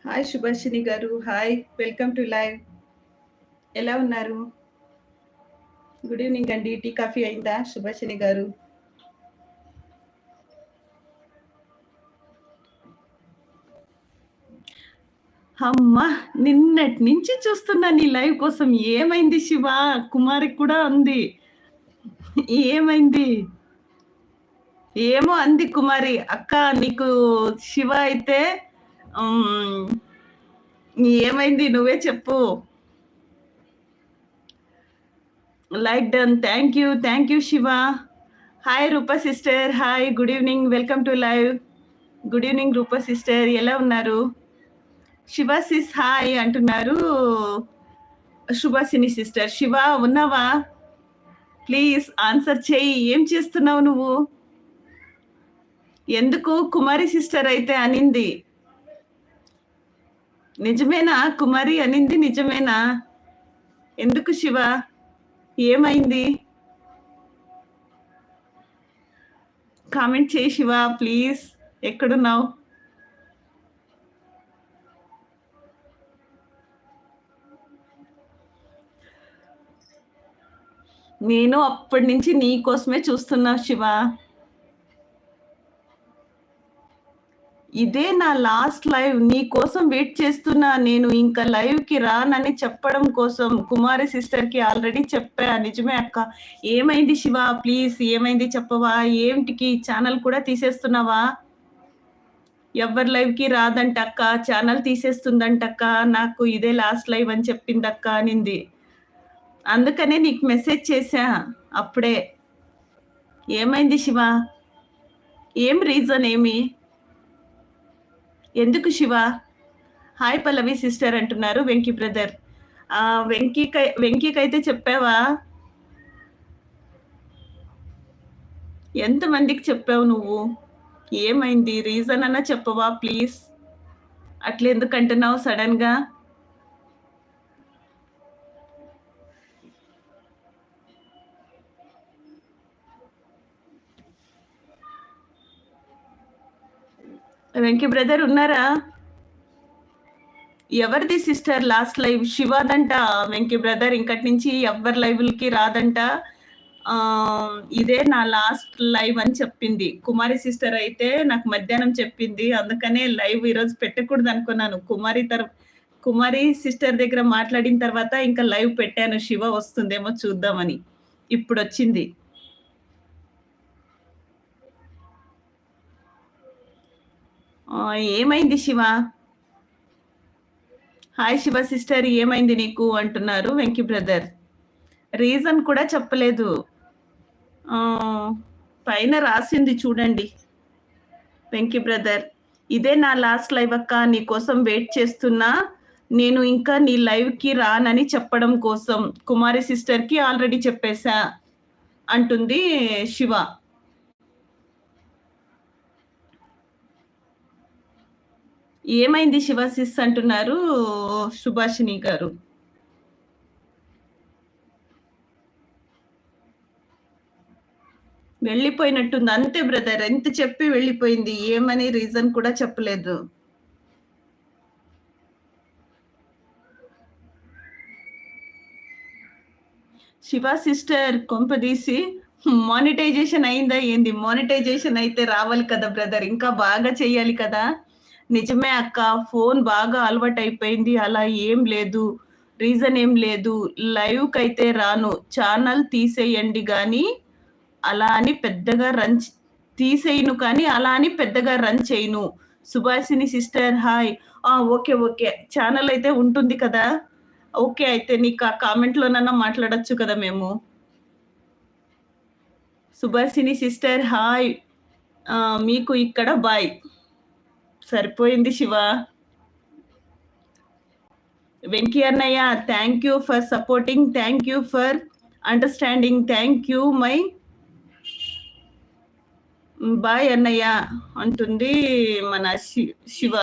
Hi Subhashini గారు. Hi. Welcome to live. ఎలా ఉన్నారు? గుడ్ ఈవెనింగ్ అండి. టీ, కాఫీ అయిందా సుభాషిణి గారు? అమ్మా! నిన్నటి నుంచి చూస్తున్నా నీ లైవ్ కోసం. ఏమైంది శివ? కుమారికి కూడా ఉంది. ఏమైంది? ఏమో అంది కుమారి. అక్క నీకు శివ అయితే హ్మ్. ఏమైంది నువ్వే చెప్పు. Like done. Thank you. Thank you Shiva. Hi Rupa sister. Hi. Good evening. Welcome to live. Good evening Rupa sister. ఎలా ఉన్నారు? శివ సిస్ హాయ్ అంటున్నారు. శుభాసిని సిస్టర్. శివ ఉన్నావా? ప్లీజ్ ఆన్సర్ చెయ్యి. ఏం చేస్తున్నావు నువ్వు? ఎందుకు కుమారి సిస్టర్ అయితే అనింది? నిజమేనా? కుమారి అనింది నిజమేనా? ఎందుకు శివ? ఏమైంది? కామెంట్ చేయి శివ ప్లీజ్. ఎక్కడున్నావు? నేను అప్పటి నుంచి నీ కోసమే చూస్తున్నా శివ. ఇదే నా లాస్ట్ లైవ్. నీ కోసం వెయిట్ చేస్తున్నా. నేను ఇంకా లైవ్‌కి రానని చెప్పడం కోసం కుమారి సిస్టర్‌కి ఆల్రెడీ చెప్పా. నిజమే అక్క. ఏమైంది శివ? ప్లీజ్ ఏమైంది చెప్పవా? ఏంటికి ఛానల్ కూడా తీసేస్తున్నావా? ఎవ్వరి లైవ్‌కి రాదంటక్క. ఛానల్ తీసేస్తుందంటక్క. నాకు ఇదే లాస్ట్ లైవ్ అని చెప్పిందక్క అనింది. అందుకనే నీకు మెసేజ్ చేశా అప్పుడే. ఏమైంది శివ? ఏం రీజన్ ఏమి? ఎందుకు శివ? హాయ్ పల్లవి సిస్టర్ అంటున్నారు వెంకీ బ్రదర్. వెంకీకైతే చెప్పావా? ఎంతమందికి చెప్పావు నువ్వు? ఏమైంది? రీజన్ అన్నా చెప్పవా ప్లీజ్? అట్లెందుకంటున్నావు సడన్‌గా? వెంకీ బ్రదర్ ఉన్నారా? ఎవరిది సిస్టర్ లాస్ట్ లైవ్? శివాదంట వెంకీ బ్రదర్. ఇంకటి నుంచి ఎవ్వరి లైవ్‌లకి రాదంట. ఇదే నా లాస్ట్ లైవ్ అని చెప్పింది. కుమారి సిస్టర్ అయితే నాకు మధ్యాహ్నం చెప్పింది. అందుకనే లైవ్ ఈరోజు పెట్టకూడదు అనుకున్నాను. కుమారి సిస్టర్ దగ్గర మాట్లాడిన తర్వాత ఇంకా లైవ్ పెట్టాను. శివ వస్తుందేమో చూద్దామని. ఇప్పుడొచ్చింది. ఏమైంది శివ? హాయ్ శివ సిస్టర్ ఏమైంది నీకు అంటున్నారు వెంకీ బ్రదర్. రీజన్ కూడా చెప్పలేదు. పైన రాసింది చూడండి వెంకీ బ్రదర్. ఇదే నా లాస్ట్ లైవ్ అక్క. నీ కోసం వెయిట్ చేస్తున్నా. నేను ఇంకా నీ లైవ్‌కి రానని చెప్పడం కోసం కుమారి సిస్టర్‌కి ఆల్రెడీ చెప్పేశా అంటుంది శివ. ఏమైంది శివ సిస్ అంటున్నారు సుభాషిణి గారు. వెళ్ళిపోయినట్టుంది. అంతే బ్రదర్. ఎంత చెప్పి వెళ్ళిపోయింది. ఏమని రీజన్ కూడా చెప్పలేదు. శివ సిస్టర్ కొంపదీసి మానిటైజేషన్ అయిందా ఏంది? మానిటైజేషన్ అయితే రావాలి కదా బ్రదర్. ఇంకా బాగా చెయ్యాలి కదా! నిజమే అక్క. ఫోన్ బాగా అలవాటయిపోయింది. అలా ఏం లేదు. రీజన్ ఏం లేదు. లైవ్‌కైతే రాను. ఛానల్ తీసేయండి గానీ, అలా అని పెద్దగా తీసేయను కానీ, అలా అని పెద్దగా రన్ చేయను. Subhashini sister hi. Okay. Okay. Channel అయితే ఉంటుంది కదా! ఓకే. అయితే నీకు ఆ కామెంట్‌లోనన్నా మాట్లాడొచ్చు కదా మేము. Subhashini sister hi. మీకు ఇక్కడ బాయ్. సరిపోయింది శివ. వెంకీ అన్నయ్య thank you for supporting. Thank you for understanding. Thank you my boy అన్నయ్య అంటుంది మన శివ.